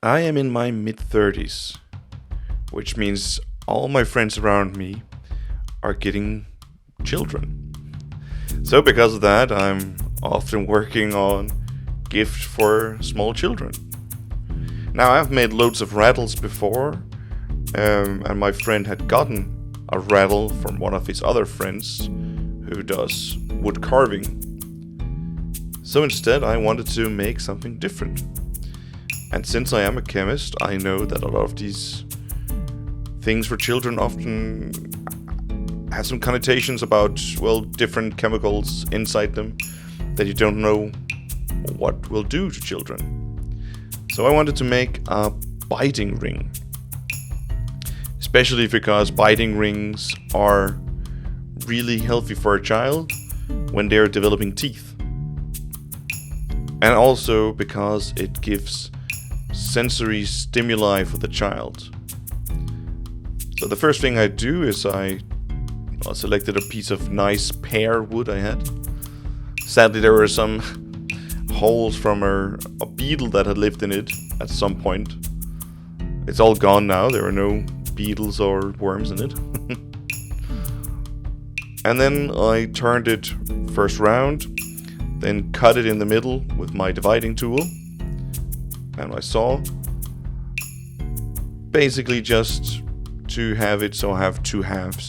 I am in my mid-30s, which means all my friends around me are getting children. So because of that, I'm often working on gifts for small children. Now, I've made loads of rattles before, and my friend had gotten a rattle from one of his other friends who does wood carving. So instead, I wanted to make something different. And since I am a chemist, I know that a lot of these things for children often have some connotations about, well, different chemicals inside them that you don't know what will do to children. So I wanted to make a biting ring. Especially because biting rings are really healthy for a child when they're developing teeth. And also because it gives sensory stimuli for the child. So the first thing I do is I selected a piece of nice pear wood I had. Sadly, there were some holes from a beetle that had lived in it at some point. It's all gone now, there are no beetles or worms in it. And then I turned it first round, then cut it in the middle with my dividing tool and my saw. Basically just to have it so I have two halves.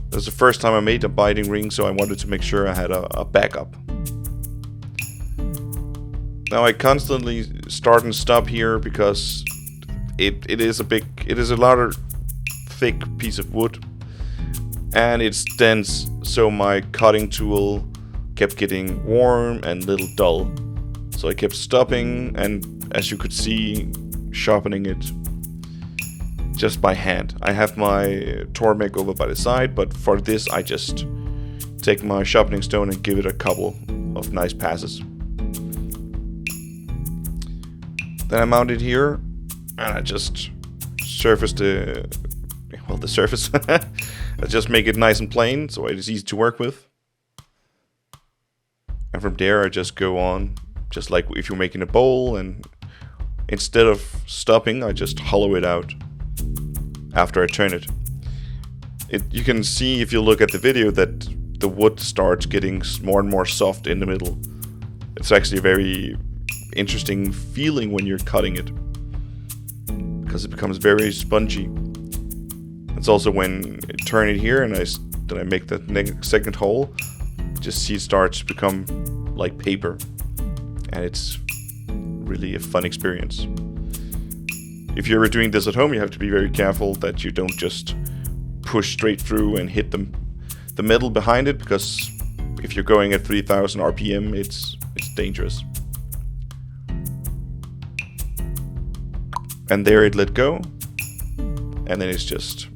That's the first time I made a biting ring, so I wanted to make sure I had a backup. Now I constantly start and stop here because it is a rather thick piece of wood and it's dense, so my cutting tool kept getting warm and a little dull. So I kept stopping and, as you could see, sharpening it just by hand. I have my Tormek over by the side, but for this I just take my sharpening stone and give it a couple of nice passes. Then I mount it here and I just surface the surface. I just make it nice and plain so it is easy to work with. And from there I just go on, just like if you're making a bowl, and instead of stopping I just hollow it out after I turn it. You can see if you look at the video that the wood starts getting more and more soft in the middle. It's actually a very interesting feeling when you're cutting it, because it becomes very spongy. It's also when I turn it here and then I make the second hole, just see it starts to become like paper, and it's really a fun experience. If you're doing this at home, you have to be very careful that you don't just push straight through and hit the metal behind it, because if you're going at 3000 RPM, it's dangerous. And there it let go, and then it's just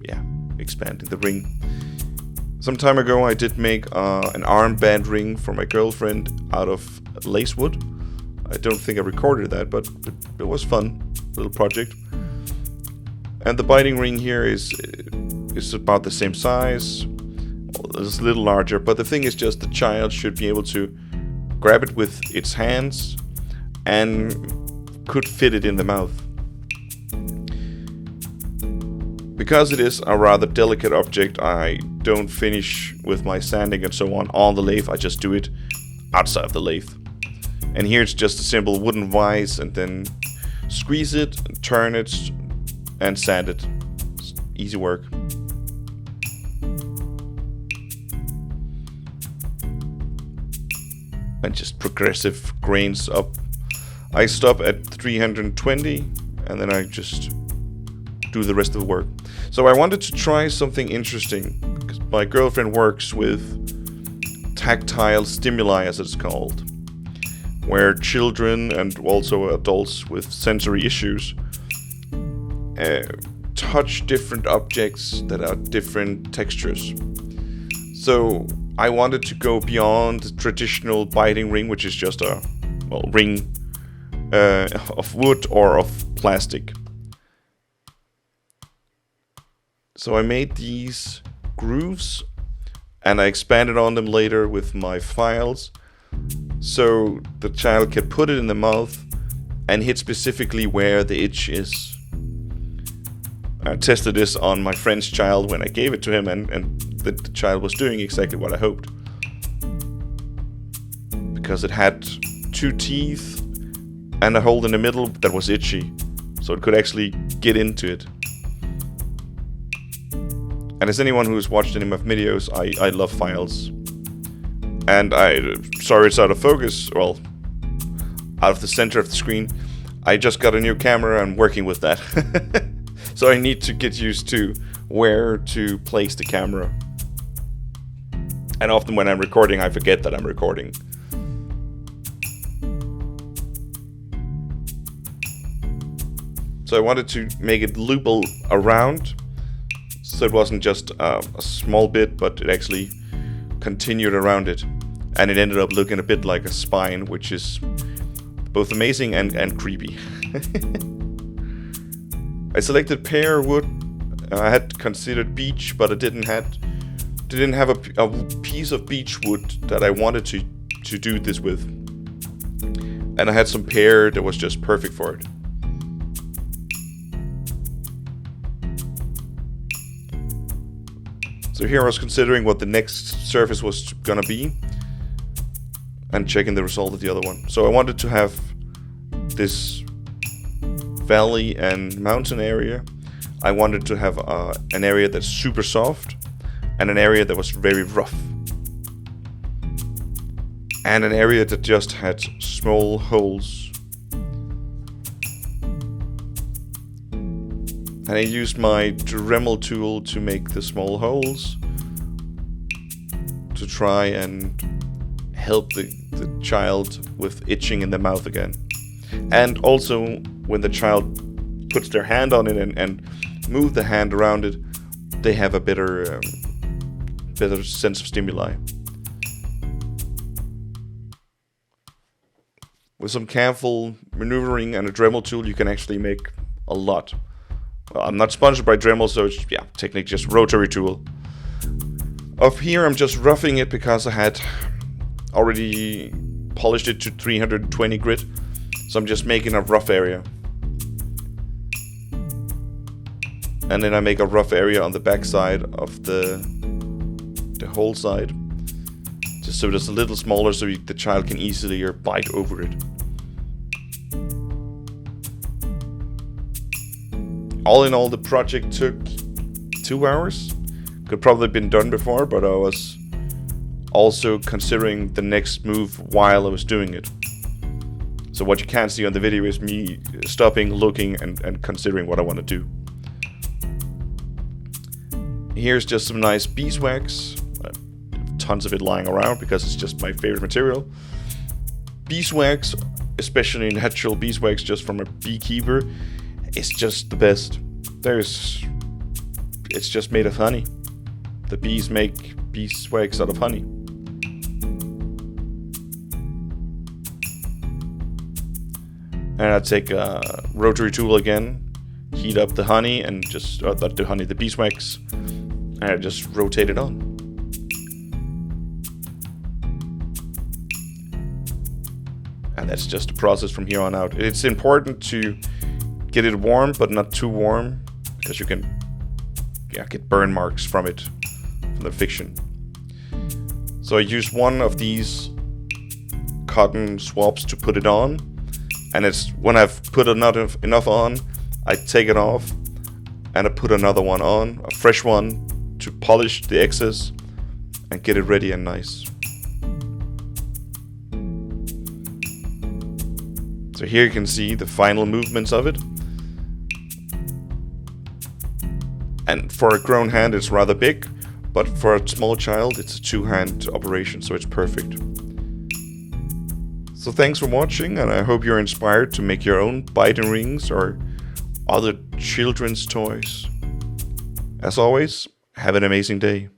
expanding the ring. Some time ago I did make an armband ring for my girlfriend out of lace wood. I don't think I recorded that, but it was fun, little project. And the biting ring here is about the same size. It's a little larger, but the thing is just the child should be able to grab it with its hands and could fit it in the mouth. Because it is a rather delicate object, I don't finish with my sanding and so on the lathe. I just do it outside of the lathe. And here it's just a simple wooden vise, and then squeeze it, turn it, and sand it. It's easy work. And just progressive grains up. I stop at 320 and then I just do the rest of the work. So I wanted to try something interesting, because my girlfriend works with tactile stimuli, as it's called, where children and also adults with sensory issues touch different objects that are different textures. So I wanted to go beyond the traditional biting ring, which is just a ring of wood or of plastic. So I made these grooves and I expanded on them later with my files, so the child can put it in the mouth and hit specifically where the itch is. I tested this on my friend's child when I gave it to him, and the child was doing exactly what I hoped. Because it had 2 teeth and a hole in the middle that was itchy, so it could actually get into it. And as anyone who's watched any of my videos, I love files. And sorry it's out of focus, well, out of the center of the screen. I just got a new camera and working with that. So I need to get used to where to place the camera. And often when I'm recording, I forget that I'm recording. So I wanted to make it loop around, so it wasn't just a small bit, but it actually continued around it. And it ended up looking a bit like a spine, which is both amazing and creepy. I selected pear wood. I had considered beech, but I didn't have a piece of beech wood that I wanted to do this with. And I had some pear that was just perfect for it. So here I was considering what the next surface was gonna be and checking the result of the other one. So I wanted to have this valley and mountain area. I wanted to have an area that's super soft and an area that was very rough. And an area that just had small holes. And I used my Dremel tool to make the small holes to try and help the child with itching in the mouth again. And also, when the child puts their hand on it and move the hand around it, they have a better sense of stimuli. With some careful maneuvering and a Dremel tool, you can actually make a lot. Well, I'm not sponsored by Dremel, so it's, yeah, technically just rotary tool. Up here, I'm just roughing it because I had already polished it to 320 grit. So I'm just making a rough area. And then I make a rough area on the back side of the whole side. Just so it's a little smaller so the child can easily bite over it. All in all, the project took 2 hours. Could probably have been done before, but I was also considering the next move while I was doing it. So what you can't see on the video is me stopping, looking, and considering what I want to do. Here's just some nice beeswax. Tons of it lying around because it's just my favorite material. Beeswax, especially natural beeswax just from a beekeeper, is just the best. It's just made of honey. The bees make beeswax out of honey. And I take a rotary tool again, heat up the honey and just, not the honey, the beeswax, and I just rotate it on. And that's just the process from here on out. It's important to get it warm, but not too warm, because you can get burn marks from it, from the friction. So I use one of these cotton swabs to put it on. And it's when I've put enough on, I take it off and I put another one on, a fresh one, to polish the excess and get it ready and nice. So here you can see the final movements of it. And for a grown hand it's rather big, but for a small child it's a 2-hand operation, so it's perfect. So thanks for watching, and I hope you're inspired to make your own biting rings or other children's toys. As always, have an amazing day.